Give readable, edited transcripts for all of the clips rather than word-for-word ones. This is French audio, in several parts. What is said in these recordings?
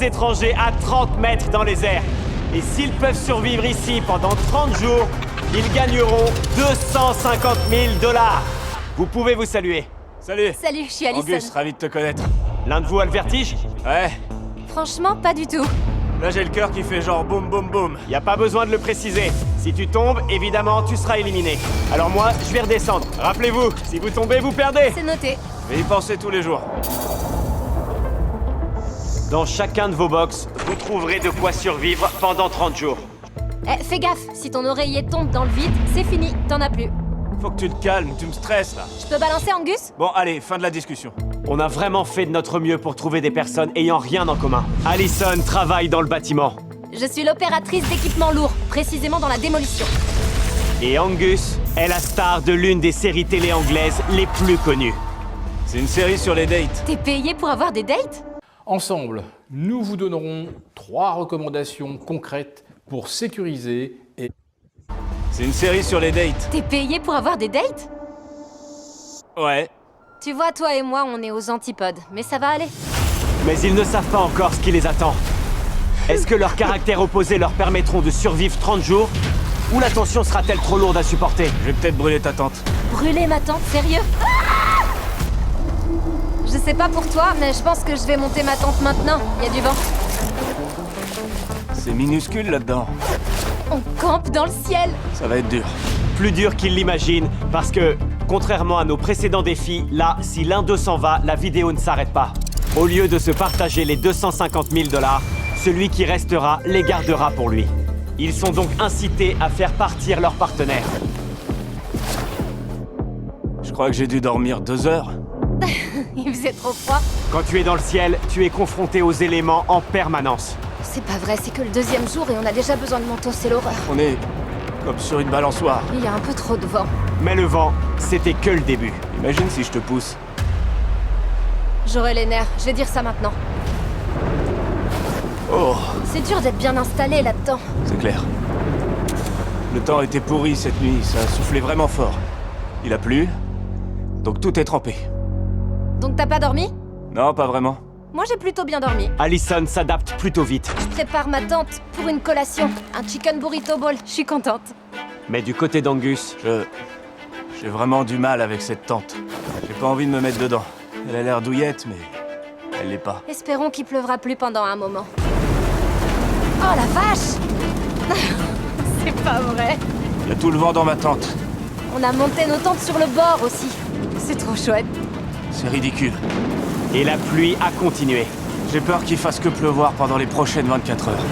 deux étrangers à 30 mètres dans les airs. Et s'ils peuvent survivre ici pendant 30 jours, ils gagneront 250 000 $. Vous pouvez vous saluer. Salut. Salut, je suis Alison. Angus, ravi de te connaître. L'un de vous a le vertige? Ouais. Franchement, pas du tout. Là, j'ai le cœur qui fait genre boum boum boum. Y a pas besoin de le préciser. Si tu tombes, évidemment, tu seras éliminé. Alors moi, je vais redescendre. Rappelez-vous, si vous tombez, vous perdez. C'est noté. Je vais y penser tous les jours. Dans chacun de vos box, vous trouverez de quoi survivre pendant 30 jours. Eh, fais gaffe, si ton oreiller tombe dans le vide, c'est fini, t'en as plus. Faut que tu te calmes, tu me stresses là. Je peux balancer Angus? Bon, allez, fin de la discussion. On a vraiment fait de notre mieux pour trouver des personnes ayant rien en commun. Alison travaille dans le bâtiment. Je suis l'opératrice d'équipement lourd, précisément dans la démolition. Et Angus est la star de l'une des séries télé anglaises les plus connues. C'est une série sur les dates. T'es payé pour avoir des dates? Ensemble, nous vous donnerons 3 recommandations concrètes pour sécuriser et... C'est une série sur les dates. T'es payé pour avoir des dates? Ouais. Tu vois, toi et moi, on est aux antipodes, mais ça va aller. Mais ils ne savent pas encore ce qui les attend. Est-ce que leurs caractères opposés leur permettront de survivre 30 jours? Ou la tension sera-t-elle trop lourde à supporter? Je vais peut-être brûler ta tante. Brûler ma tante, sérieux? Je sais pas pour toi, mais je pense que je vais monter ma tente maintenant. Il y a du vent. C'est minuscule là-dedans. On campe dans le ciel. Ça va être dur. Plus dur qu'ils l'imaginent, parce que, contrairement à nos précédents défis, là, si l'un d'eux s'en va, la vidéo ne s'arrête pas. Au lieu de se partager les 250 000 $, celui qui restera les gardera pour lui. Ils sont donc incités à faire partir leur partenaire. Je crois que j'ai dû dormir 2 heures. Il faisait trop froid. Quand tu es dans le ciel, tu es confronté aux éléments en permanence. C'est pas vrai, c'est que le deuxième jour et on a déjà besoin de manteau, c'est l'horreur. On est comme sur une balançoire. Il y a un peu trop de vent. Mais le vent, c'était que le début. Imagine si je te pousse. J'aurai les nerfs, je vais dire ça maintenant. Oh, C'est dur d'être bien installé là-dedans. c'est clair. Le temps était pourri cette nuit, ça a soufflé vraiment fort. Il a plu, donc tout est trempé. Donc t'as pas dormi? Non, pas vraiment. Moi j'ai plutôt bien dormi. Allison s'adapte plutôt vite. Je prépare ma tente pour une collation. Un chicken burrito bowl, je suis contente. Mais du côté d'Angus, J'ai vraiment du mal avec cette tente. J'ai pas envie de me mettre dedans. Elle a l'air douillette, mais elle l'est pas. Espérons qu'il pleuvra plus pendant un moment. Oh la vache! C'est pas vrai. Il y a tout le vent dans ma tente. On a monté nos tentes sur le bord aussi. C'est trop chouette. C'est ridicule. et la pluie a continué. J'ai peur qu'il fasse que pleuvoir pendant les prochaines 24 heures.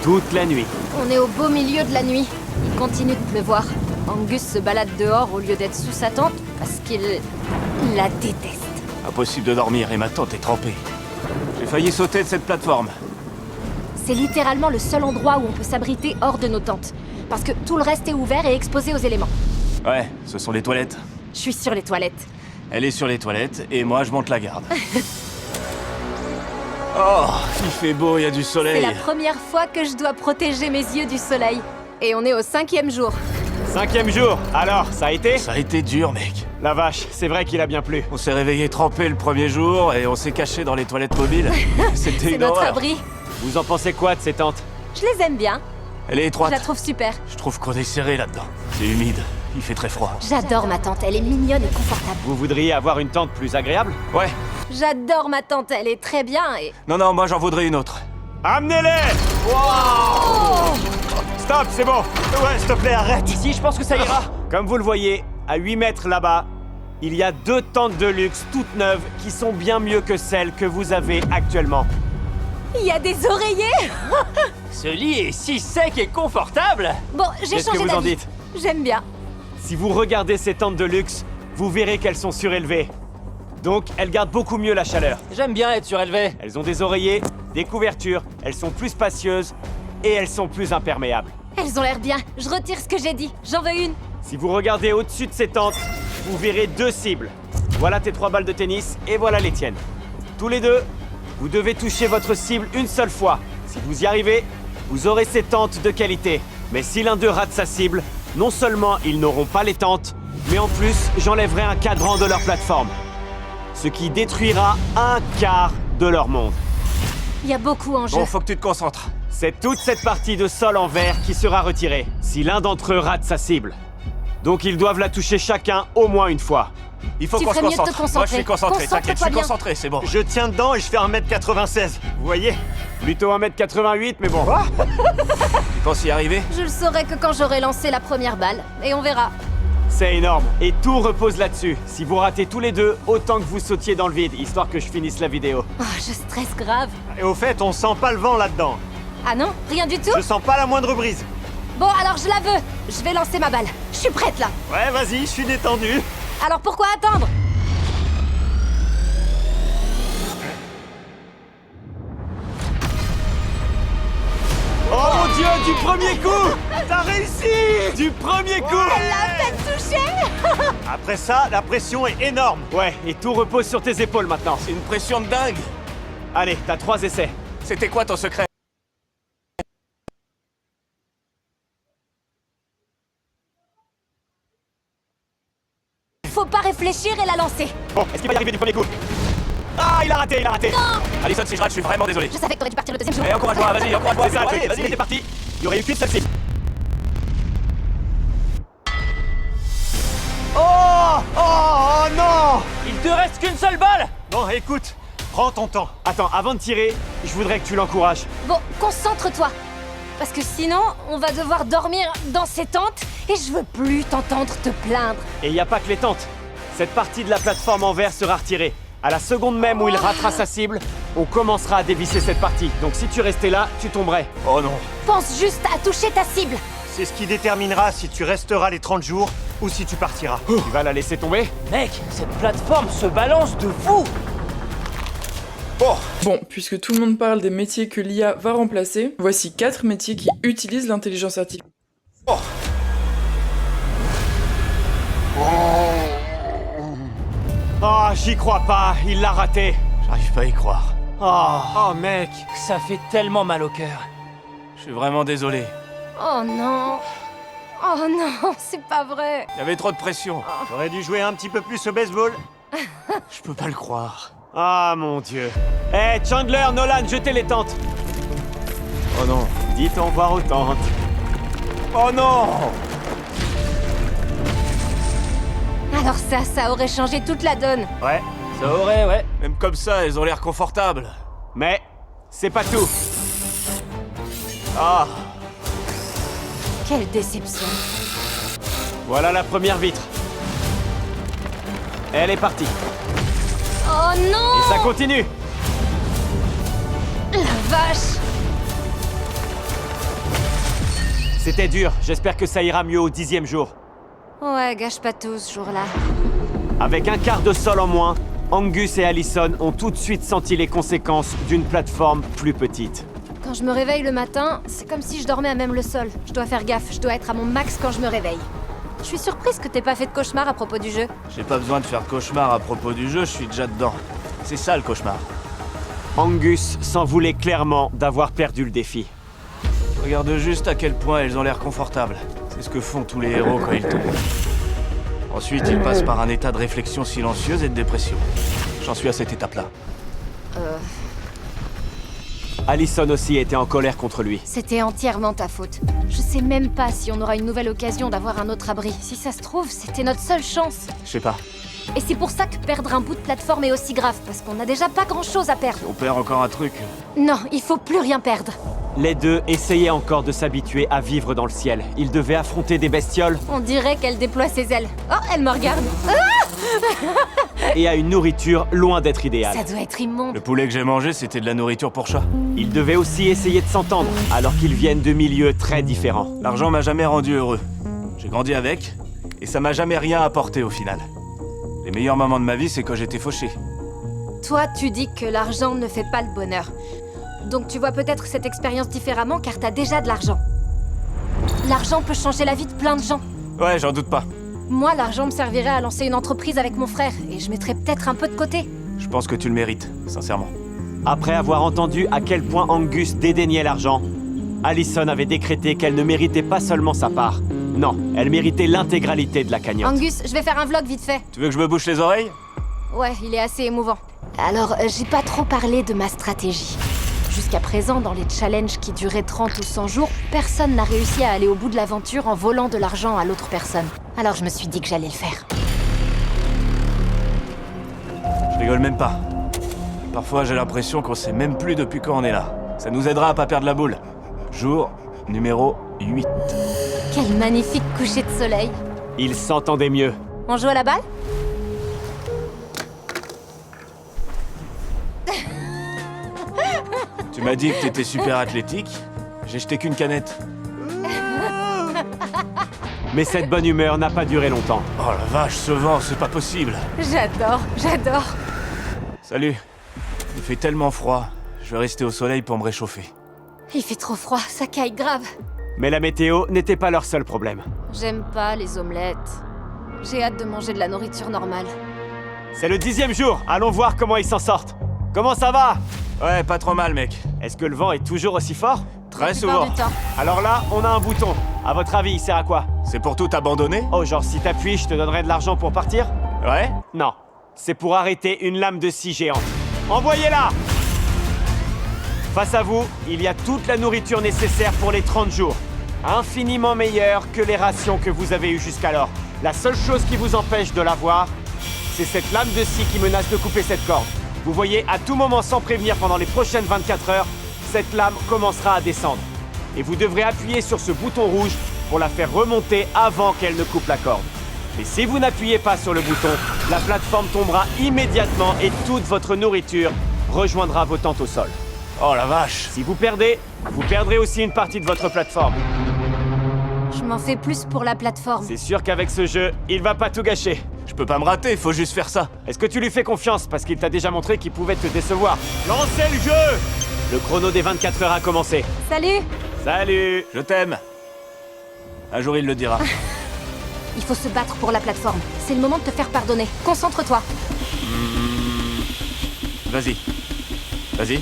Toute la nuit. On est au beau milieu de la nuit. Il continue de pleuvoir. Angus se balade dehors au lieu d'être sous sa tente parce qu'il la déteste. Impossible de dormir et ma tente est trempée. J'ai failli sauter de cette plateforme. C'est littéralement le seul endroit où on peut s'abriter hors de nos tentes. Parce que tout le reste est ouvert et exposé aux éléments. Ouais, ce sont les toilettes. Je suis sur les toilettes. Elle est sur les toilettes et moi je monte la garde. Oh, il fait beau, il y a du C'est soleil. la première fois que je dois protéger mes yeux du soleil. Et on est au 5e jour. 5e jour. Alors, ça a été? Ça a été dur, mec. La vache, c'est vrai qu'il a bien plu. On s'est réveillé trempé le premier jour et on s'est caché dans les toilettes mobiles. C'était C'est une notre horreur. abri. Vous en pensez quoi de ces tentes? Je les aime bien. Elle est Je étroite. la trouve super. Je trouve qu'on est serré là-dedans. C'est humide. Il fait très froid. J'adore ma tante, elle est mignonne et confortable. Vous voudriez avoir une tente plus agréable? Ouais. J'adore ma tante, elle est très bien et... Non, moi j'en voudrais une autre. Amenez-les! Oh! Stop, c'est bon. Ouais, s'il te plaît, arrête. Ici, je pense que ça ira. Comme vous le voyez, à 8 mètres là-bas, il y a 2 tentes de luxe toutes neuves qui sont bien mieux que celles que vous avez actuellement. Il y a des oreillers. Ce lit est si sec et confortable. Bon, j'ai Qu'est-ce que changé vous en d'avis. dites? J'aime bien. Si vous regardez ces tentes de luxe, vous verrez qu'elles sont surélevées. Donc, elles gardent beaucoup mieux la chaleur. J'aime bien être surélevé. Elles ont des oreillers, des couvertures, elles sont plus spacieuses et elles sont plus imperméables. Elles ont l'air bien. Je retire ce que j'ai dit. J'en veux une. Si vous regardez au-dessus de ces tentes, vous verrez 2 cibles. Voilà tes 3 balles de tennis et voilà les tiennes. Tous les deux, vous devez toucher votre cible une seule fois. Si vous y arrivez, vous aurez ces tentes de qualité. Mais si l'un d'eux rate sa cible, non seulement ils n'auront pas les tentes, mais en plus, j'enlèverai un cadran de leur plateforme. Ce qui détruira un quart de leur monde. Il y a beaucoup en jeu. Bon, faut que tu te concentres. C'est toute cette partie de sol en verre qui sera retirée, si l'un d'entre eux rate sa cible. Donc ils doivent la toucher chacun au moins une fois. Il faut Tu qu'on se ferais mieux de te concentre. concentrer. Moi, je suis concentré, t'inquiète, je Concentre-toi suis bien. concentré, c'est bon. Je tiens dedans et je fais 1m96. Vous voyez? Plutôt 1m88, mais bon. Tu penses y arriver? Je le saurai que quand j'aurai lancé la première balle. Et on verra. C'est énorme. Et tout repose là-dessus. Si vous ratez tous les deux, autant que vous sautiez dans le vide, histoire que je finisse la vidéo. Oh, je stresse grave. Et au fait, on sent pas le vent là-dedans. Ah non? Rien du tout? Je sens pas la moindre brise. Bon, alors je la veux. Je vais lancer ma balle. Je suis prête là. Ouais, vas-y, je suis détendu. Alors pourquoi attendre? Oh mon dieu, du premier coup! T'as réussi! Du premier coup! La peine touchée. Après ça, la pression est énorme. Ouais, et tout repose sur tes épaules maintenant. C'est une pression de dingue. Allez, t'as 3 essais. C'était quoi ton secret? Faut pas réfléchir et la lancer. Bon, est-ce qu'il va y arriver du premier coup? Ah, il a raté, il a raté! Alison, si je rate, je suis vraiment désolé. Je savais que t'aurais dû partir le deuxième jour. Et encourage-moi, vas-y, encourage-moi. C'est ça, le Allez, truc. Il était parti. Il y aurait eu qu'une seule cible. Oh non! Il te reste qu'une seule balle. Bon, écoute, prends ton temps. Attends, avant de tirer, je voudrais que tu l'encourages. Bon, concentre-toi. Parce que sinon, on va devoir dormir dans ces tentes et je veux plus t'entendre te plaindre. Et il n'y a pas que les tentes. Cette partie de la plateforme en verre sera retirée. À la seconde même où il ratera sa cible, on commencera à dévisser cette partie. Donc si tu restais là, tu tomberais. Oh non. Pense juste à toucher ta cible. C'est ce qui déterminera si tu resteras les 30 jours ou si tu partiras. Tu vas la laisser tomber? Mec, cette plateforme se balance de fou. Bon, puisque tout le monde parle des métiers que l'IA va remplacer, voici 4 métiers qui utilisent l'intelligence artificielle. Oh, j'y crois pas, il l'a raté. J'arrive pas à y croire. Oh mec. Ça fait tellement mal au cœur. Je suis vraiment désolé. Oh non. Oh non, c'est pas vrai. Il y avait trop de pression. J'aurais dû jouer un petit peu plus au baseball. Je peux pas le croire. Ah mon dieu. Eh, Chandler, Nolan, jetez les tentes. Oh non. Dites au revoir aux tentes. Oh non! Alors ça aurait changé toute la donne. Ouais. Ça aurait, ouais. Même comme ça, elles ont l'air confortables. Mais c'est pas tout. Ah! Quelle déception. Voilà la première vitre. Elle est partie. Oh non. Et ça continue. La vache. C'était dur. J'espère que ça ira mieux au 10e jour. Ouais, gâche pas tout ce jour-là. Avec un quart de sol en moins, Angus et Allison ont tout de suite senti les conséquences d'une plateforme plus petite. Quand je me réveille le matin, c'est comme si je dormais à même le sol. Je dois faire gaffe, je dois être à mon max quand je me réveille. Je suis surprise que t'aies pas fait de cauchemar à propos du jeu. J'ai pas besoin de faire de cauchemar à propos du jeu, je suis déjà dedans. C'est ça le cauchemar. Angus s'en voulait clairement d'avoir perdu le défi. Regarde juste à quel point elles ont l'air confortables. C'est ce que font tous les héros quand ils tombent. Ensuite, ils passent par un état de réflexion silencieuse et de dépression. J'en suis à cette étape-là. Allison aussi était en colère contre lui. C'était entièrement ta faute. Je sais même pas si on aura une nouvelle occasion d'avoir un autre abri. Si ça se trouve, c'était notre seule chance. Je sais pas. Et c'est pour ça que perdre un bout de plateforme est aussi grave, parce qu'on n'a déjà pas grand-chose à perdre. On perd encore un truc. Non, il faut plus rien perdre. Les deux essayaient encore de s'habituer à vivre dans le ciel. Ils devaient affronter des bestioles On dirait qu'elle déploie ses ailes. Oh, elle me regarde. et à une nourriture loin d'être idéale. Ça doit être immonde. Le poulet que j'ai mangé, c'était de la nourriture pour chat. Ils devaient aussi essayer de s'entendre, alors qu'ils viennent de milieux très différents. L'argent m'a jamais rendu heureux. J'ai grandi avec, et ça m'a jamais rien apporté au final. Les meilleurs moments de ma vie, c'est quand j'étais fauché. Toi, tu dis que l'argent ne fait pas le bonheur. Donc tu vois peut-être cette expérience différemment car t'as déjà de l'argent. L'argent peut changer la vie de plein de gens. Ouais, j'en doute pas. Moi, l'argent me servirait à lancer une entreprise avec mon frère et je mettrais peut-être un peu de côté. Je pense que tu le mérites, sincèrement. Après avoir entendu à quel point Angus dédaignait l'argent, Allison avait décrété qu'elle ne méritait pas seulement sa part. Non, elle méritait l'intégralité de la cagnotte. Angus, je vais faire un vlog vite fait. Tu veux que je me bouche les oreilles? Ouais, il est assez émouvant. Alors, j'ai pas trop parlé de ma stratégie. Jusqu'à présent, dans les challenges qui duraient 30 ou 100 jours, personne n'a réussi à aller au bout de l'aventure en volant de l'argent à l'autre personne. Alors je me suis dit que j'allais le faire. Je rigole même pas. Parfois, j'ai l'impression qu'on sait même plus depuis quand on est là. Ça nous aidera à pas perdre la boule. Jour numéro 8. Quel magnifique coucher de soleil. Il s'entendait mieux. On joue à la balle? Tu m'as dit que t'étais super athlétique. J'ai jeté qu'une canette. Mais cette bonne humeur n'a pas duré longtemps. Oh la vache, ce vent, c'est pas possible. J'adore. Salut. Il fait tellement froid. Je vais rester au soleil pour me réchauffer. Il fait trop froid, ça caille grave. Mais la météo n'était pas leur seul problème. J'aime pas les omelettes. J'ai hâte de manger de la nourriture normale. C'est le 10e jour, allons voir comment ils s'en sortent. Comment ça va? Ouais, pas trop mal, mec. Est-ce que le vent est toujours aussi fort? Très La plupart souvent. du temps. Alors là, on a un bouton. À votre avis, il sert à quoi? C'est pour tout abandonner? Oh, genre si t'appuies, je te donnerai de l'argent pour partir? Ouais? Non. C'est pour arrêter une lame de scie géante. Envoyez-la! Face à vous, il y a toute la nourriture nécessaire pour les 30 jours. Infiniment meilleure que les rations que vous avez eues jusqu'alors. La seule chose qui vous empêche de l'avoir, c'est cette lame de scie qui menace de couper cette corde. Vous voyez, à tout moment sans prévenir pendant les prochaines 24 heures, cette lame commencera à descendre. Et vous devrez appuyer sur ce bouton rouge pour la faire remonter avant qu'elle ne coupe la corde. Et si vous n'appuyez pas sur le bouton, la plateforme tombera immédiatement et toute votre nourriture rejoindra vos tentes au sol. Oh la vache. Si vous perdez, vous perdrez aussi une partie de votre plateforme. Je m'en fais plus pour la plateforme. C'est sûr qu'avec ce jeu, il va pas tout gâcher. Je peux pas me rater, faut juste faire ça. Est-ce que tu lui fais confiance parce qu'il t'a déjà montré qu'il pouvait te décevoir? Lancez le jeu! Le chrono des 24 heures a commencé. Salut! Salut! Je t'aime. Un jour, il le dira. Il faut se battre pour la plateforme. C'est le moment de te faire pardonner. Concentre-toi. Vas-y. Vas-y.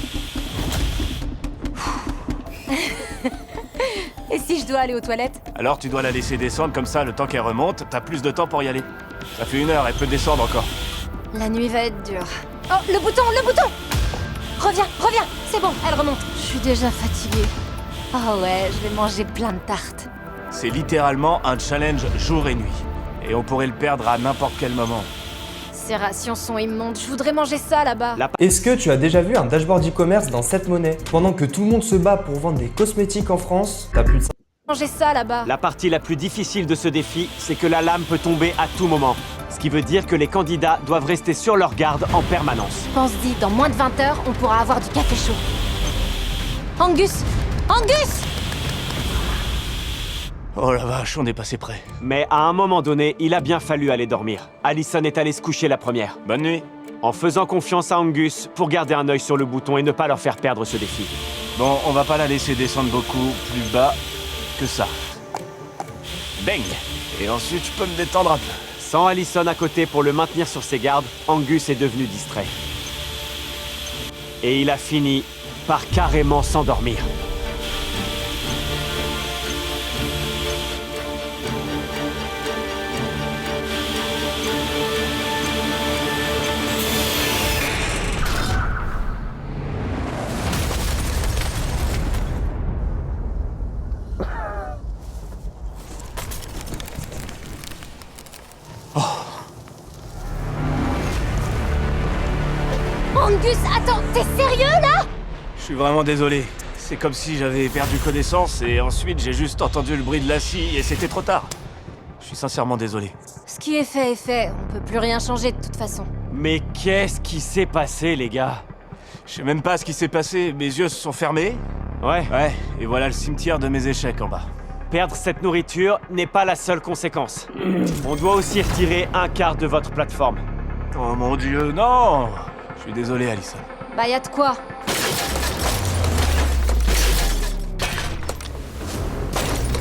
Et si je dois aller aux toilettes? Alors, tu dois la laisser descendre comme ça, le temps qu'elle remonte, t'as plus de temps pour y aller. Ça fait 1 heure, elle peut descendre encore. La nuit va être dure. Oh, le bouton! Reviens! C'est bon, elle remonte. Je suis déjà fatiguée. Oh ouais, je vais manger plein de tartes. C'est littéralement un challenge jour et nuit. Et on pourrait le perdre à n'importe quel moment. Ces rations sont immondes. Je voudrais manger ça là-bas. Est-ce que tu as déjà vu un dashboard e-commerce dans cette monnaie? Pendant que tout le monde se bat pour vendre des cosmétiques en France, t'as plus de Manger ça là-bas. La partie la plus difficile de ce défi, c'est que la lame peut tomber à tout moment. Ce qui veut dire que les candidats doivent rester sur leur garde en permanence. Pense-y, dans moins de 20 heures, on pourra avoir du café chaud. Angus! Oh la vache, on est passé près. Mais à un moment donné, il a bien fallu aller dormir. Allison est allée se coucher la première, Bonne nuit. en faisant confiance à Angus pour garder un œil sur le bouton et ne pas leur faire perdre ce défi. Bon, on va pas la laisser descendre beaucoup plus bas que ça. Bang! Et ensuite, je peux me détendre un peu. Sans Allison à côté pour le maintenir sur ses gardes, Angus est devenu distrait. Et il a fini par carrément s'endormir. Angus, attends, t'es sérieux là? Je suis vraiment désolé. C'est comme si j'avais perdu connaissance et ensuite j'ai juste entendu le bruit de la scie et c'était trop tard. Je suis sincèrement désolé. Ce qui est fait. On peut plus rien changer de toute façon. Mais qu'est-ce qui s'est passé, les gars? Je sais même pas ce qui s'est passé, mes yeux se sont fermés. Ouais, Ouais, et voilà le cimetière de mes échecs en bas. perdre cette nourriture n'est pas la seule conséquence. On doit aussi retirer un quart de votre plateforme. Oh mon dieu, non! Je suis désolé, Allison. Bah y'a de quoi.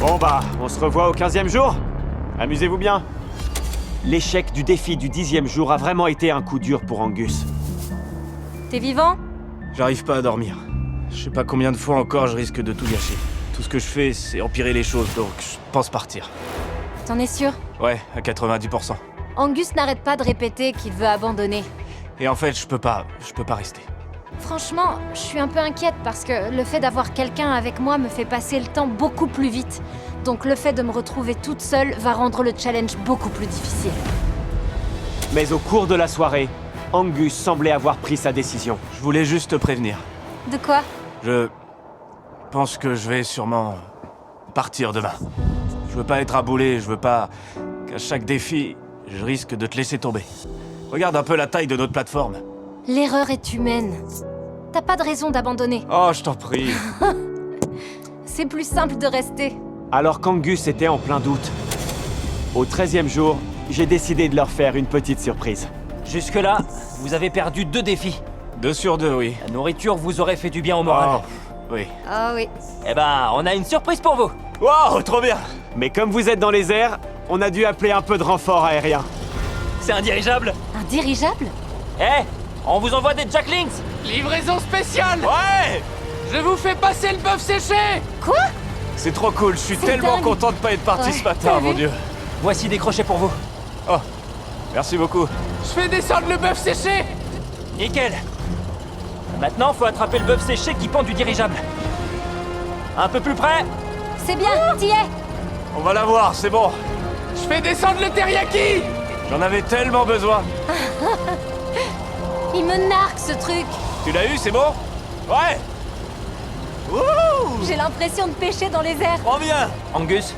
Bon bah, on se revoit au 15e jour? Amusez-vous bien. L'échec du défi du 10e jour a vraiment été un coup dur pour Angus. T'es vivant? J'arrive pas à dormir. Je sais pas combien de fois encore je risque de tout gâcher. Tout ce que je fais, c'est empirer les choses, donc je pense partir. T'en es sûr? Ouais, à 90%. Angus n'arrête pas de répéter qu'il veut abandonner. Et en fait, je peux pas rester. Franchement, je suis un peu inquiète parce que le fait d'avoir quelqu'un avec moi me fait passer le temps beaucoup plus vite. Donc le fait de me retrouver toute seule va rendre le challenge beaucoup plus difficile. Mais au cours de la soirée, Angus semblait avoir pris sa décision. Je voulais juste te prévenir. De quoi? Je pense que je vais sûrement partir demain. Je veux pas être aboulé, je veux pas qu'à chaque défi, je risque de te laisser tomber. Regarde un peu la taille de notre plateforme. L'erreur est humaine. T'as pas de raison d'abandonner. Oh, je t'en prie. C'est plus simple de rester. Alors qu'Angus était en plein doute. Au 13e jour, j'ai décidé de leur faire une petite surprise. Jusque-là, vous avez perdu 2 défis. 2 sur 2, oui. La nourriture vous aurait fait du bien au moral. Oui. Ah oui. Eh ben, on a une surprise pour vous. Wow, trop bien. Mais comme vous êtes dans les airs, on a dû appeler un peu de renfort aérien. C'est un dirigeable. Un dirigeable? Eh, on vous envoie des Jacklings. Livraison spéciale! Ouais. Je vous fais passer le bœuf séché! Quoi? C'est trop cool, je suis C'est tellement dingue. content de pas être parti Ouais, ce matin, t'as mon vu? Dieu. Voici des crochets pour vous. Oh, merci beaucoup. Je fais descendre le bœuf séché! Nickel. Maintenant, faut attraper le bœuf séché qui pend du dirigeable. Un peu plus près. C'est bien, t'y es. On va la voir, c'est bon. Je fais descendre le teriyaki! J'en avais tellement besoin. Il me narque ce truc. Tu l'as eu, c'est bon? Ouais. Wouh! J'ai l'impression de pêcher dans les airs. Trop bien. Angus,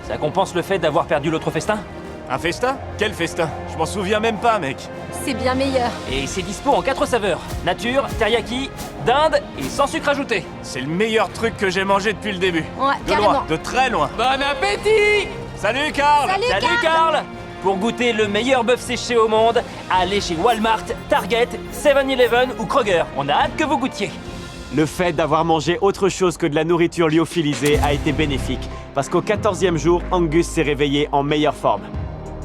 ça compense le fait d'avoir perdu l'autre festin? Un festin? Quel festin? Je m'en souviens même pas, mec. C'est bien meilleur. Et c'est dispo en 4 saveurs. Nature, teriyaki, dinde et sans sucre ajouté. C'est le meilleur truc que j'ai mangé depuis le début. Ouais, De carrément. loin, de très loin. Bon appétit! Salut, Karl! Salut, Karl. Pour goûter le meilleur bœuf séché au monde, allez chez Walmart, Target, 7-Eleven ou Kroger. On a hâte que vous goûtiez. Le fait d'avoir mangé autre chose que de la nourriture lyophilisée a été bénéfique, parce qu'au 14e jour, Angus s'est réveillé en meilleure forme.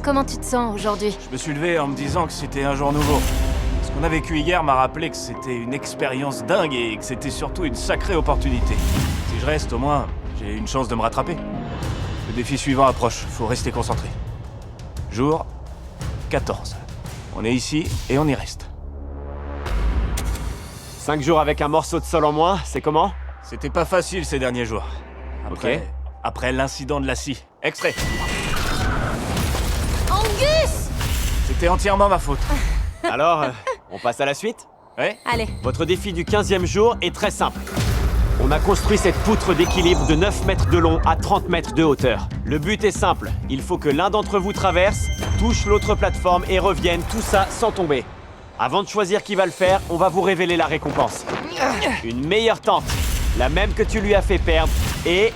Comment tu te sens aujourd'hui? Je me suis levé en me disant que c'était un jour nouveau. Ce qu'on a vécu hier m'a rappelé que c'était une expérience dingue et que c'était surtout une sacrée opportunité. Si je reste, au moins, j'ai une chance de me rattraper. Le défi suivant approche, faut rester concentré. Jour 14. On est ici et on y reste. 5 jours avec un morceau de sol en moins, c'est comment? C'était pas facile ces derniers jours. Après l'incident de la scie. Extrait. Angus! C'était entièrement ma faute. Alors, on passe à la suite? Ouais? Allez. Votre défi du 15e jour est très simple. On a construit cette poutre d'équilibre de 9 mètres de long à 30 mètres de hauteur. Le but est simple, il faut que l'un d'entre vous traverse, touche l'autre plateforme et revienne, tout ça sans tomber. Avant de choisir qui va le faire, on va vous révéler la récompense. Une meilleure tente, la même que tu lui as fait perdre, et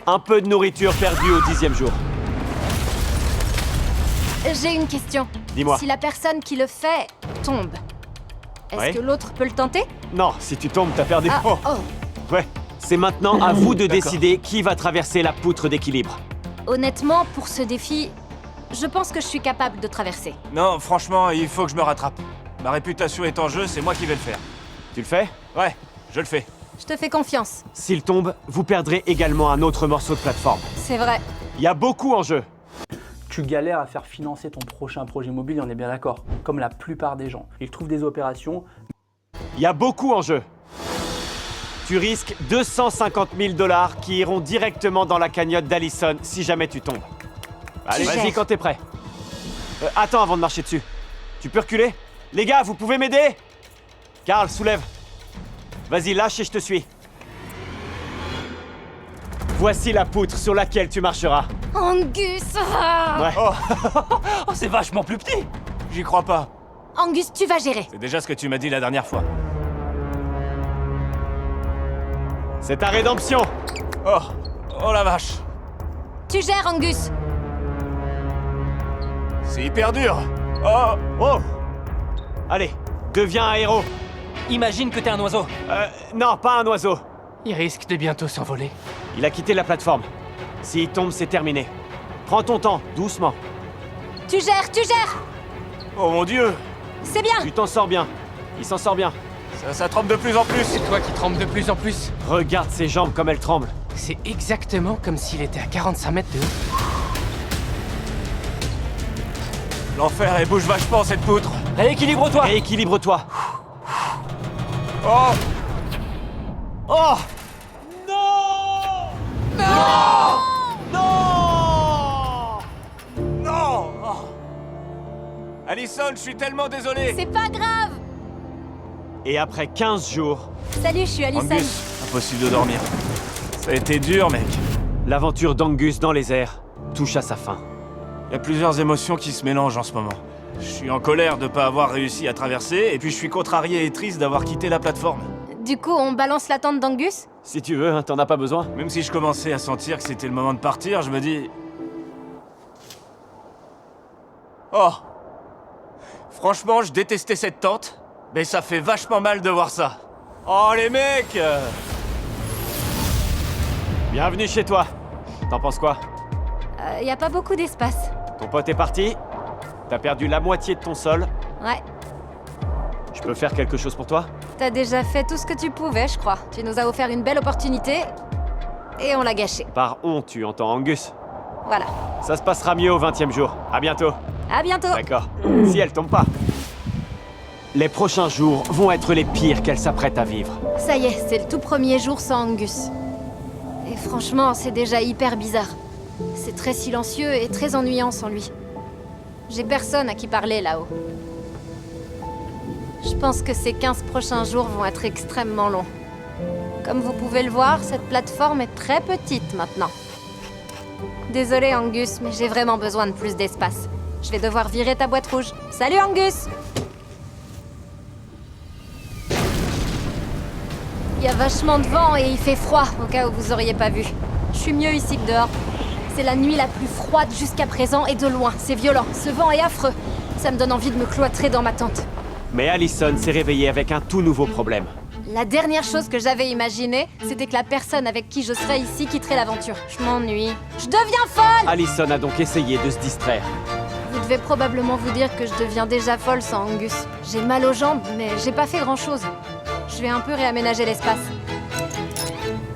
un peu de nourriture perdue au 10e jour. J'ai une question. Dis-moi. Si la personne qui le fait tombe, est-ce Ouais. que l'autre peut le tenter? Non, si tu tombes, t'as perdu. Ah, Oh, oh. ouais. C'est maintenant à vous de D'accord. décider qui va traverser la poutre d'équilibre. Honnêtement, pour ce défi, je pense que je suis capable de traverser. Non, franchement, il faut que je me rattrape. Ma réputation est en jeu, c'est moi qui vais le faire. Tu le fais? Ouais, je le fais. Je te fais confiance. S'il tombe, vous perdrez également un autre morceau de plateforme. C'est vrai. Il y a beaucoup en jeu. Tu galères à faire financer ton prochain projet mobile, on est bien d'accord. Comme la plupart des gens. Ils trouvent des opérations. Il y a beaucoup en jeu. Tu risques 250 000 $ qui iront directement dans la cagnotte d'Allison si jamais tu tombes. Allez, Tu vas-y gères. quand t'es prêt. Attends avant de marcher dessus. Tu peux reculer? Les gars, vous pouvez m'aider? Karl, soulève. Vas-y, lâche et je te suis. Voici la poutre sur laquelle tu marcheras. Angus! ah Ouais. Oh, c'est vachement plus petit. J'y crois pas. Angus, tu vas gérer. C'est déjà ce que tu m'as dit la dernière fois. C'est ta rédemption. Oh, oh la vache. Tu gères, Angus. C'est hyper dur. Oh, Oh. Allez, deviens un héros. Imagine que t'es un oiseau. Non, pas un oiseau. Il risque de bientôt s'envoler. Il a quitté la plateforme. S'il tombe, c'est terminé. Prends ton temps, doucement. Tu gères, tu gères. oh mon Dieu. C'est bien. Tu t'en sors bien. Il s'en sort bien. Ça trempe de plus en plus. C'est toi qui trembles de plus en plus. Regarde ses jambes comme elles tremblent. C'est exactement comme s'il était à 45 mètres de haut. L'enfer, elle bouge vachement cette poutre. Rééquilibre-toi. Rééquilibre-toi. Oh! Oh! Non! Non! Non! Non! Oh. Allison, je suis tellement désolé! C'est pas grave. Et après 15 jours, Salut, je suis Alison. Angus, impossible de dormir. Ça a été dur, mec. l'aventure d'Angus dans les airs touche à sa fin. Il y a plusieurs émotions qui se mélangent en ce moment. Je suis en colère de pas avoir réussi à traverser, et puis je suis contrarié et triste d'avoir quitté la plateforme. Du coup, on balance la tente d'Angus? Si tu veux, hein, t'en as pas besoin. Même si je commençais à sentir que c'était le moment de partir, je me dis... Oh! Franchement, je détestais cette tente, mais ça fait vachement mal de voir ça. Oh, les mecs! Bienvenue chez toi. T'en penses quoi? Y a pas beaucoup d'espace. Ton pote est parti? T'as perdu la moitié de ton sol? Ouais. Je peux faire quelque chose pour toi? T'as déjà fait tout ce que tu pouvais, je crois. Tu nous as offert une belle opportunité. Et on l'a gâchée. Par honte, tu entends Angus? Voilà. Ça se passera mieux au 20e jour. À bientôt. À bientôt. D'accord. Si elle tombe pas. Les prochains jours vont être les pires qu'elle s'apprête à vivre. Ça y est, c'est le tout premier jour sans Angus. Et franchement, c'est déjà hyper bizarre. C'est très silencieux et très ennuyant sans lui. J'ai personne à qui parler là-haut. Je pense que ces 15 prochains jours vont être extrêmement longs. Comme vous pouvez le voir, cette plateforme est très petite maintenant. Désolé Angus, mais j'ai vraiment besoin de plus d'espace. Je vais devoir virer ta boîte rouge. Salut Angus! Il y a vachement de vent et il fait froid, au cas où vous auriez pas vu. Je suis mieux ici que dehors. C'est la nuit la plus froide jusqu'à présent et de loin. C'est violent, ce vent est affreux. Ça me donne envie de me cloîtrer dans ma tente. Mais Allison s'est réveillée avec un tout nouveau problème. La dernière chose que j'avais imaginée, c'était que la personne avec qui je serais ici quitterait l'aventure. Je m'ennuie. Je deviens folle! Allison a donc essayé de se distraire. Vous devez probablement vous dire que je deviens déjà folle sans Angus. J'ai mal aux jambes, mais j'ai pas fait grand-chose. Je vais un peu réaménager l'espace.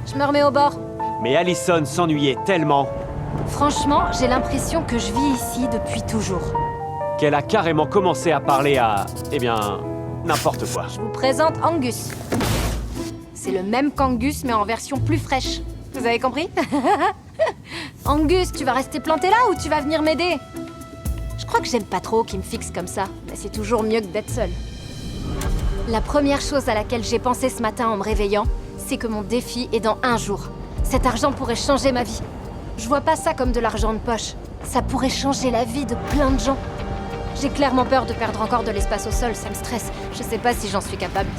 Je me remets au bord. Mais Allison s'ennuyait tellement Franchement, j'ai l'impression que je vis ici depuis toujours. qu'elle a carrément commencé à parler à... eh bien... n'importe quoi. Je vous présente Angus. C'est le même qu'Angus, mais en version plus fraîche. Vous avez compris? Angus, tu vas rester planté là ou tu vas venir m'aider? Je crois que j'aime pas trop qu'il me fixe comme ça, mais c'est toujours mieux que d'être seule. La première chose à laquelle j'ai pensé ce matin en me réveillant, c'est que mon défi est dans 1 jour. Cet argent pourrait changer ma vie. Je vois pas ça comme de l'argent de poche. Ça pourrait changer la vie de plein de gens. J'ai clairement peur de perdre encore de l'espace au sol, ça me stresse. Je sais pas si j'en suis capable.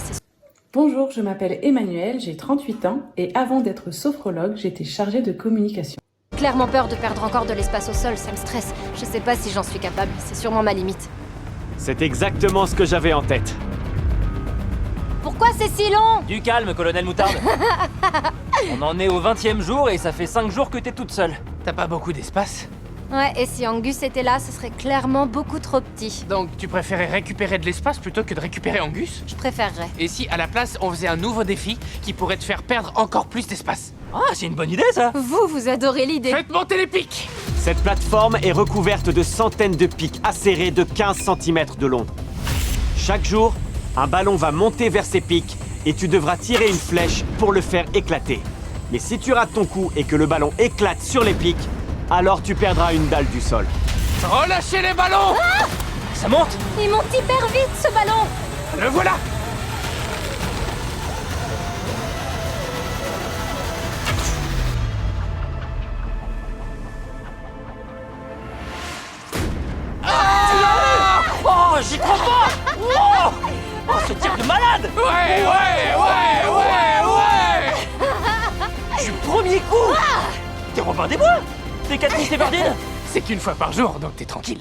Bonjour, je m'appelle Emmanuelle, j'ai 38 ans et avant d'être sophrologue, j'étais chargée de communication. Clairement peur de perdre encore de l'espace au sol, ça me stresse. Je sais pas si j'en suis capable, c'est sûrement ma limite. C'est exactement ce que j'avais en tête. Pourquoi c'est si long? Du calme, colonel Moutarde. On en est au 20e jour et ça fait 5 jours que t'es toute seule. T'as pas beaucoup d'espace? Ouais, et si Angus était là, ce serait clairement beaucoup trop petit. Donc tu préférais récupérer de l'espace plutôt que de récupérer Angus? Je préférerais. Et si à la place on faisait un nouveau défi qui pourrait te faire perdre encore plus d'espace? Ah, c'est une bonne idée ça. Vous adorez l'idée. Faites monter les pics! Cette plateforme est recouverte de centaines de pics acérés de 15 cm de long. Chaque jour, un ballon va monter vers ces pics et tu devras tirer une flèche pour le faire éclater. Mais si tu rates ton coup et que le ballon éclate sur les pics, alors tu perdras une dalle du sol. Relâchez les ballons! Ah! Ça monte! Il monte hyper vite ce ballon! Le voilà! Oh, j'y crois pas! Oh, ce tir de malade! Ouais! Du premier coup! T'es Robin des Bois! T'es Katniss Everdeen! C'est qu'une fois par jour, donc t'es tranquille.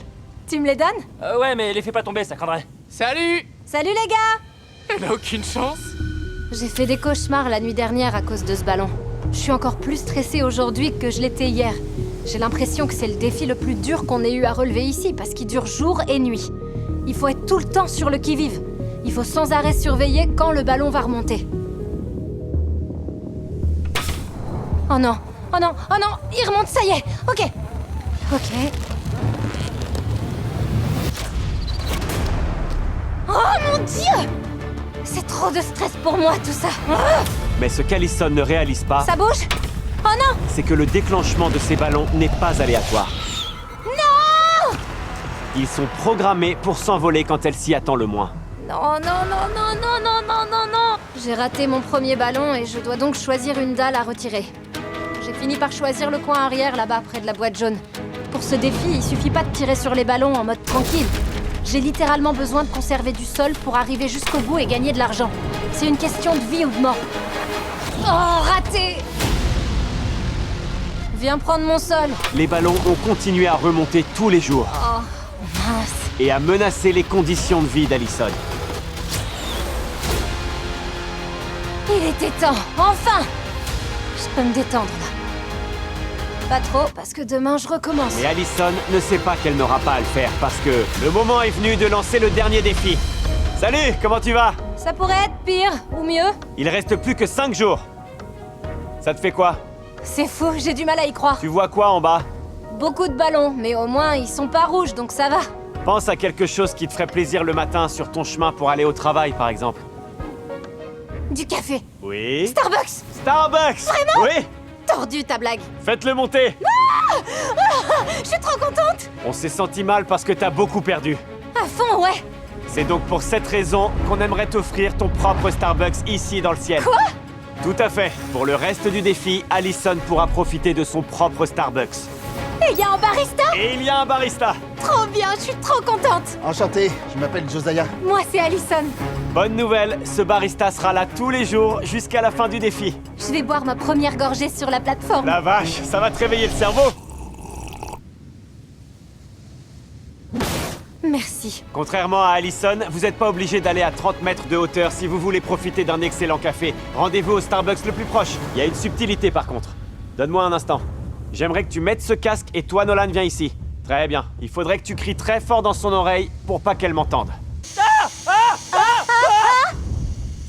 Tu me les donnes? Ouais, mais les fais pas tomber, ça craindrait. Salut! Salut les gars! Elle a aucune chance. J'ai fait des cauchemars la nuit dernière à cause de ce ballon. Je suis encore plus stressée aujourd'hui que je l'étais hier. J'ai l'impression que c'est le défi le plus dur qu'on ait eu à relever ici, parce qu'il dure jour et nuit. Il faut être tout le temps sur le qui-vive. Il faut sans arrêt surveiller quand le ballon va remonter. Oh non! Oh non! Oh non! Il remonte, ça y est! Ok! Ok. Oh mon Dieu! C'est trop de stress pour moi tout ça. Mais ce qu'Allison ne réalise pas, Ça bouge? Oh non! c'est que le déclenchement de ces ballons n'est pas aléatoire. Non! Ils sont programmés pour s'envoler quand elle s'y attend le moins. Non, non, non, non, non, non, non, non, non! J'ai raté mon premier ballon et je dois donc choisir une dalle à retirer. J'ai fini par choisir le coin arrière là-bas près de la boîte jaune. Pour ce défi, il suffit pas de tirer sur les ballons en mode tranquille. J'ai littéralement besoin de conserver du sol pour arriver jusqu'au bout et gagner de l'argent. C'est une question de vie ou de mort. Oh, raté! Viens prendre mon sol. Les ballons ont continué à remonter tous les jours Oh, mince. et à menacer les conditions de vie d'Allison. Il était temps, enfin! Je peux me détendre là. Pas trop, parce que demain je recommence. Mais Allison ne sait pas qu'elle n'aura pas à le faire parce que le moment est venu de lancer le dernier défi. Salut, comment tu vas? Ça pourrait être pire, ou mieux. Il reste plus que 5 jours. Ça te fait quoi? C'est fou, j'ai du mal à y croire. Tu vois quoi en bas? Beaucoup de ballons, mais au moins ils sont pas rouges, donc ça va. Pense à quelque chose qui te ferait plaisir le matin sur ton chemin pour aller au travail, par exemple. Du café. Oui. Starbucks! Starbucks! Vraiment? Oui. Tordu ta blague. Faites-le monter. Je suis trop contente! On s'est senti mal parce que t'as beaucoup perdu. À fond, ouais. C'est donc pour cette raison qu'on aimerait t'offrir ton propre Starbucks ici dans le ciel. Quoi? Tout à fait. Pour le reste du défi, Allison pourra profiter de son propre Starbucks. Et il y a un barista? Et il y a un barista. Trop bien, je suis trop contente. Enchanté, je m'appelle Josiah. Moi c'est Allison. Bonne nouvelle, ce barista sera là tous les jours jusqu'à la fin du défi. Je vais boire ma première gorgée sur la plateforme. La vache, ça va te réveiller le cerveau. Merci. Contrairement à Allison, vous n'êtes pas obligé d'aller à 30 mètres de hauteur si vous voulez profiter d'un excellent café. Rendez-vous au Starbucks le plus proche. Il y a une subtilité par contre. Donne-moi un instant. J'aimerais que tu mettes ce casque et toi, Nolan, viens ici. Très bien. Il faudrait que tu cries très fort dans son oreille pour pas qu'elle m'entende.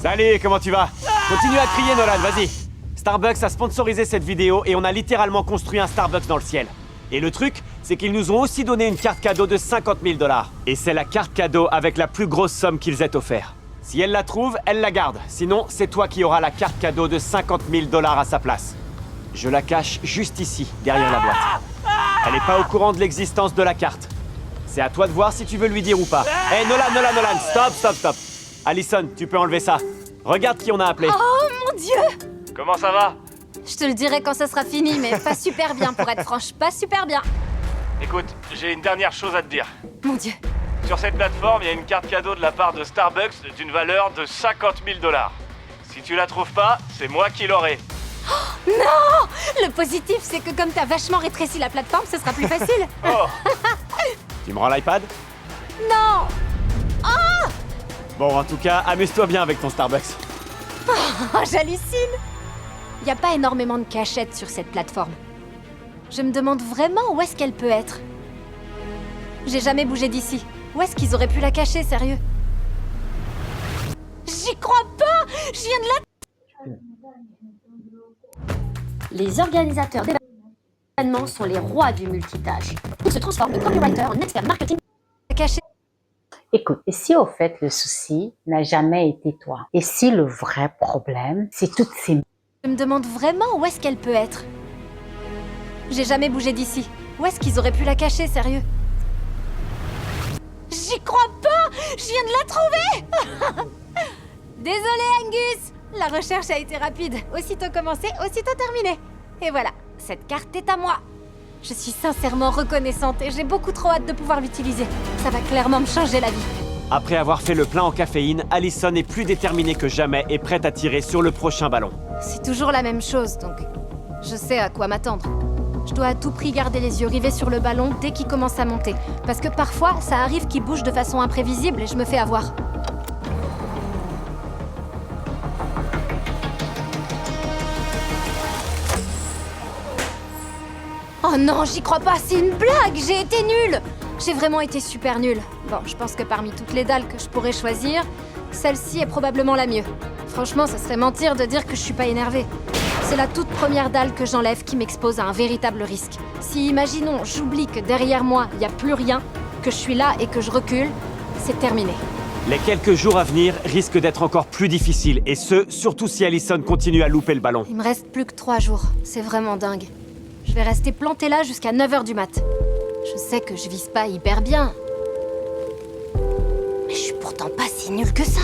Salut, comment tu vas? Continue à crier, Nolan, vas-y. Starbucks a sponsorisé cette vidéo et on a littéralement construit un Starbucks dans le ciel. Et le truc, c'est qu'ils nous ont aussi donné une carte cadeau de 50 000 $. Et c'est la carte cadeau avec la plus grosse somme qu'ils aient offert. Si elle la trouve, elle la garde. Sinon, c'est toi qui auras la carte cadeau de 50 000 $ à sa place. Je la cache juste ici, derrière la boîte. Elle n'est pas au courant de l'existence de la carte. C'est à toi de voir si tu veux lui dire ou pas. Hé, Nolan, stop. Allison, tu peux enlever ça. Regarde qui on a appelé. Oh mon Dieu! Comment ça va? Je te le dirai quand ça sera fini, mais pas super bien pour être franche, pas super bien. Écoute, j'ai une dernière chose à te dire. Mon Dieu. Sur cette plateforme, il y a une carte cadeau de la part de Starbucks d'une valeur de 50 000 $. Si tu la trouves pas, c'est moi qui l'aurai. Oh, non! Le positif, c'est que comme t'as vachement rétréci la plateforme, ce sera plus facile. Oh. Tu me rends l'iPad? Non! Oh! Bon, en tout cas, amuse-toi bien avec ton Starbucks. Oh, j'hallucine! Y a pas énormément de cachettes sur cette plateforme. Je me demande vraiment où est-ce qu'elle peut être. J'ai jamais bougé d'ici. Où est-ce qu'ils auraient pu la cacher, sérieux? J'y crois pas! Je viens de la... Les organisateurs d'événements sont les rois du multitâche. Ils se transforment de copywriter en expert marketing. Caché. Écoute, et si au fait le souci n'a jamais été toi? Et si le vrai problème, c'est toutes ces... Je me demande vraiment où est-ce qu'elle peut être. J'ai jamais bougé d'ici. Où est-ce qu'ils auraient pu la cacher, sérieux? J'y crois pas! Je viens de la trouver! Désolé, Angus! La recherche a été rapide. Aussitôt commencé, aussitôt terminé. Et voilà, cette carte est à moi. Je suis sincèrement reconnaissante et j'ai beaucoup trop hâte de pouvoir l'utiliser. Ça va clairement me changer la vie. Après avoir fait le plein en caféine, Allison est plus déterminée que jamais et prête à tirer sur le prochain ballon. C'est toujours la même chose, donc je sais à quoi m'attendre. Je dois à tout prix garder les yeux rivés sur le ballon dès qu'il commence à monter. Parce que parfois, ça arrive qu'il bouge de façon imprévisible et je me fais avoir. Oh non, j'y crois pas, c'est une blague, j'ai été nulle! J'ai vraiment été super nulle. Bon, je pense que parmi toutes les dalles que je pourrais choisir, celle-ci est probablement la mieux. Franchement, ça serait mentir de dire que je suis pas énervée. C'est la toute première dalle que j'enlève qui m'expose à un véritable risque. Si, imaginons, j'oublie que derrière moi, il n'y a plus rien, que je suis là et que je recule, c'est terminé. Les quelques jours à venir risquent d'être encore plus difficiles, et ce, surtout si Allison continue à louper le ballon. Il me reste plus que 3 jours. C'est vraiment dingue. Je vais rester plantée là jusqu'à 9h du mat. Je sais que je vise pas hyper bien. Mais je suis pourtant pas si nulle que ça.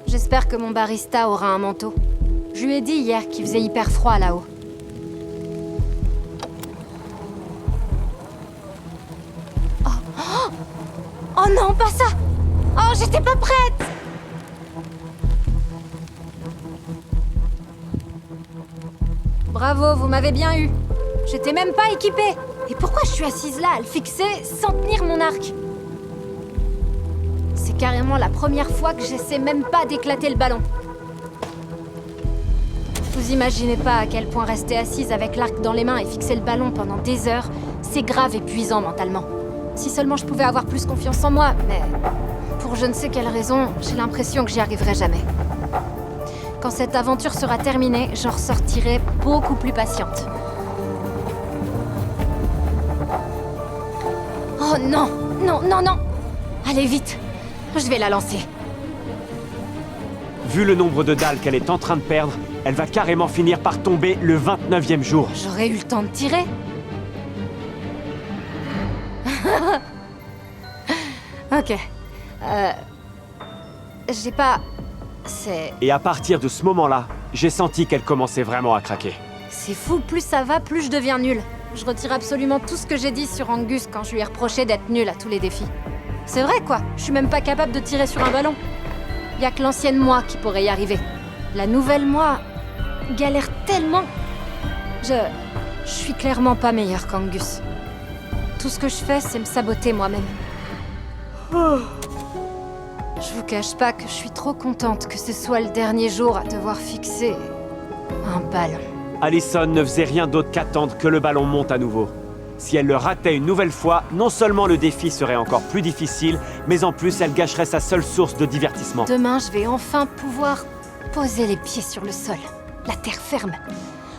J'espère que mon barista aura un manteau. Je lui ai dit hier qu'il faisait hyper froid là-haut. Oh non, pas ça! Oh, j'étais pas prête! Bravo, vous m'avez bien eu. J'étais même pas équipée. Et pourquoi je suis assise là, à le fixer, sans tenir mon arc? C'est carrément la première fois que j'essaie même pas d'éclater le ballon. Vous imaginez pas à quel point rester assise avec l'arc dans les mains et fixer le ballon pendant des heures, c'est grave épuisant mentalement. Si seulement je pouvais avoir plus confiance en moi, mais pour je ne sais quelle raison, j'ai l'impression que j'y arriverai jamais. Quand cette aventure sera terminée, j'en ressortirai beaucoup plus patiente. Oh non! Non, non, non! Allez, vite! Je vais la lancer. Vu le nombre de dalles qu'elle est en train de perdre, elle va carrément finir par tomber le 29e jour. J'aurais eu le temps de tirer. Ok. J'ai pas... C'est... Et à partir de ce moment-là, j'ai senti qu'elle commençait vraiment à craquer. C'est fou, plus ça va, plus je deviens nulle. Je retire absolument tout ce que j'ai dit sur Angus quand je lui ai reproché d'être nulle à tous les défis. C'est vrai quoi, je suis même pas capable de tirer sur un ballon. Y a que l'ancienne moi qui pourrait y arriver. La nouvelle moi galère tellement... Je suis clairement pas meilleure qu'Angus. Tout ce que je fais, c'est me saboter moi-même. Je vous cache pas que je suis trop contente que ce soit le dernier jour à devoir fixer un ballon. Allison ne faisait rien d'autre qu'attendre que le ballon monte à nouveau. Si elle le ratait une nouvelle fois, non seulement le défi serait encore plus difficile, mais en plus elle gâcherait sa seule source de divertissement. Demain, je vais enfin pouvoir poser les pieds sur le sol, la terre ferme.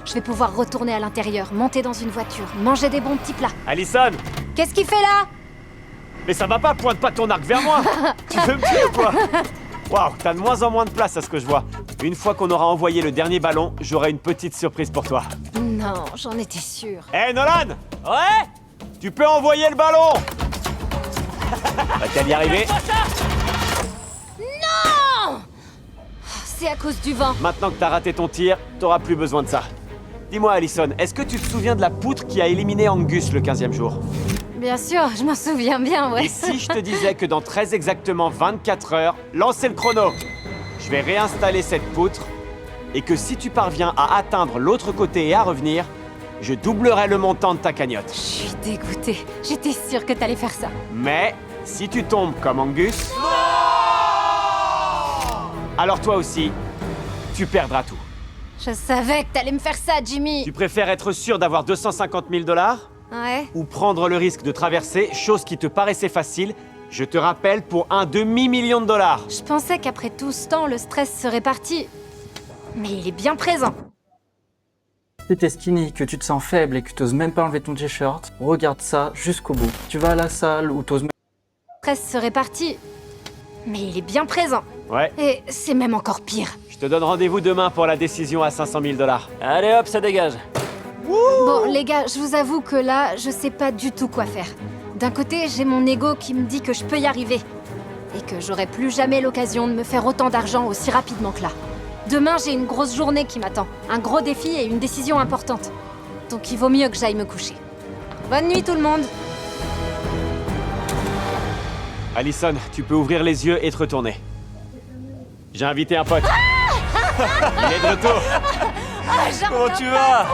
Je vais pouvoir retourner à l'intérieur, monter dans une voiture, manger des bons petits plats. Allison! Qu'est-ce qu'il fait là? Mais ça va pas, pointe pas ton arc vers moi! Tu veux me tuer ou quoi? Waouh, t'as de moins en moins de place à ce que je vois. Une fois qu'on aura envoyé le dernier ballon, j'aurai une petite surprise pour toi. Non, j'en étais sûre. Hé Nolan! Ouais? Tu peux envoyer le ballon! Va-t-elle y arriver? Non! C'est à cause du vent. Maintenant que t'as raté ton tir, t'auras plus besoin de ça. Dis-moi Allison, est-ce que tu te souviens de la poutre qui a éliminé Angus le 15e jour? Bien sûr, je m'en souviens bien, ouais. Et si je te disais que dans très exactement 24 heures, lancez le chrono! Je vais réinstaller cette poutre, et que si tu parviens à atteindre l'autre côté et à revenir, je doublerai le montant de ta cagnotte. Je suis dégoûtée. J'étais sûre que t'allais faire ça. Mais, si tu tombes comme Angus... alors toi aussi, tu perdras tout. Je savais que t'allais me faire ça, Jimmy. Tu préfères être sûr d'avoir 250 000 $? Ouais. Ou prendre le risque de traverser, chose qui te paraissait facile, je te rappelle, pour un demi-million de $. Je pensais qu'après tout ce temps, le stress serait parti. Mais il est bien présent. Si t'es skinny, que tu te sens faible et que tu n'oses même pas enlever ton t-shirt, regarde ça jusqu'au bout. Tu vas à la salle ou t'oses même... Le stress serait parti. Mais il est bien présent. Ouais. Et c'est même encore pire. Je te donne rendez-vous demain pour la décision à 500 000 $. Allez hop, ça dégage. Bon, les gars, je vous avoue que là, je sais pas du tout quoi faire. D'un côté, j'ai mon ego qui me dit que je peux y arriver. Et que j'aurai plus jamais l'occasion de me faire autant d'argent aussi rapidement que là. Demain, j'ai une grosse journée qui m'attend. Un gros défi et une décision importante. Donc il vaut mieux que j'aille me coucher. Bonne nuit tout le monde! Allison, tu peux ouvrir les yeux et te retourner. J'ai invité un pote. Il est de retour. Comment tu vas?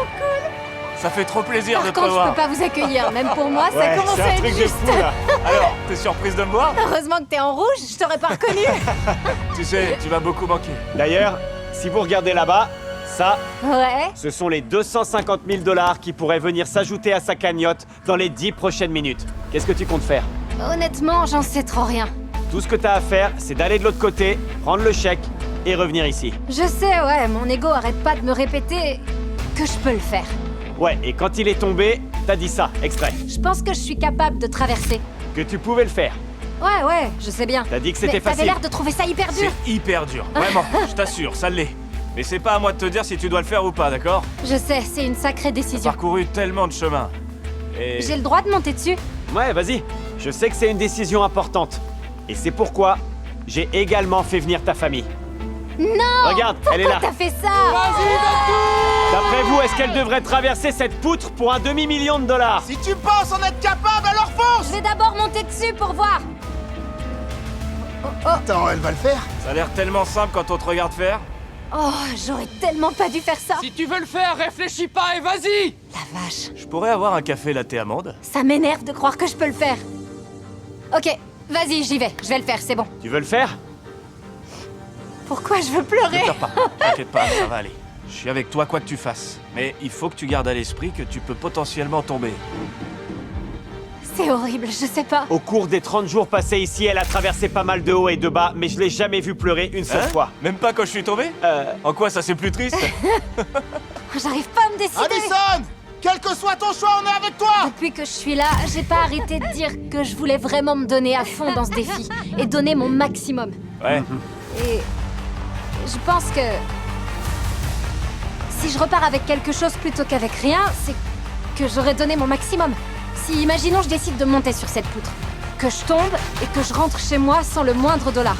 Ça fait trop plaisir de Par te contre, je revoir. peux pas vous accueillir. Même pour moi, ça commence c'est à un être truc de juste. fou, là. Alors, t'es surprise de me voir? Heureusement que t'es en rouge, je t'aurais pas reconnu. Tu sais, tu m'as beaucoup manqué. D'ailleurs, si vous regardez là-bas, ça, Ouais. ce sont les 250 000 $ qui pourraient venir s'ajouter à sa cagnotte dans les 10 prochaines minutes. Qu'est-ce que tu comptes faire? Honnêtement, j'en sais trop rien. Tout ce que t'as à faire, c'est d'aller de l'autre côté, prendre le chèque et revenir ici. Je sais, ouais, mon ego arrête pas de me répéter que je peux le faire. Ouais, et quand il est tombé, t'as dit ça, extrait. Je pense que je suis capable de traverser. Que tu pouvais le faire. Ouais, je sais bien. T'as dit que c'était Mais facile. t'avais l'air de trouver ça hyper dur. C'est hyper dur, vraiment, je t'assure, ça l'est. Mais c'est pas à moi de te dire si tu dois le faire ou pas, d'accord? Je sais, c'est une sacrée J'ai décision. parcouru tellement de chemin. Et... J'ai le droit de monter dessus? Ouais, vas-y. Je sais que c'est une décision importante. Et c'est pourquoi j'ai également fait venir ta famille. Non! Regarde, elle est là. Pourquoi t'as fait ça? D'après vous, est-ce qu'elle devrait traverser cette poutre pour $1 demi-million? Si tu penses en être capable, alors fonce! Je vais d'abord monter dessus pour voir. Attends, elle va le faire? Ça a l'air tellement simple quand on te regarde faire. Oh, j'aurais tellement pas dû faire ça. Si tu veux le faire, réfléchis pas et vas-y! La vache. Je pourrais avoir un café latte amande? Ça m'énerve de croire que je peux le faire. Ok, vas-y, j'y vais. Je vais le faire, c'est bon. Tu veux le faire? Pourquoi je veux pleurer? Ne pleure pas, t'inquiète pas, ça va aller. Je suis avec toi quoi que tu fasses. Mais il faut que tu gardes à l'esprit que tu peux potentiellement tomber. C'est horrible, je sais pas. Au cours des 30 jours passés ici, elle a traversé pas mal de hauts et de bas, mais je l'ai jamais vue pleurer une seule fois. Même pas quand je suis tombé? En quoi ça c'est plus triste? J'arrive pas à me décider. Addison! Quel que soit ton choix, on est avec toi! Depuis que je suis là, j'ai pas arrêté de dire que je voulais vraiment me donner à fond dans ce défi et donner mon maximum. Ouais. Et je pense que si je repars avec quelque chose plutôt qu'avec rien, c'est que j'aurais donné mon maximum. Si, imaginons, je décide de monter sur cette poutre, que je tombe et que je rentre chez moi sans le moindre dollar.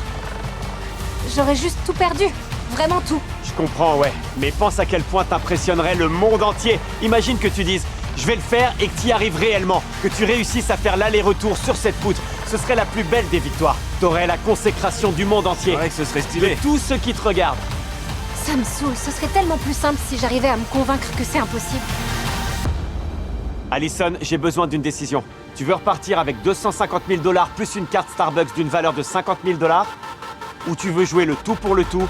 J'aurais juste tout perdu, vraiment tout. Je comprends, ouais. Mais pense à quel point t'impressionnerait le monde entier. Imagine que tu dises « Je vais le faire » et que tu y arrives réellement. Que tu réussisses à faire l'aller-retour sur cette poutre. Ce serait la plus belle des victoires. T'aurais la consécration du monde entier. C'est vrai que ce serait stylé. De tous ceux qui te regardent. Ça me saoule, ce serait tellement plus simple si j'arrivais à me convaincre que c'est impossible. Allison, j'ai besoin d'une décision. Tu veux repartir avec $250 000 plus une carte Starbucks d'une valeur de $50 000? Ou tu veux jouer le tout pour le tout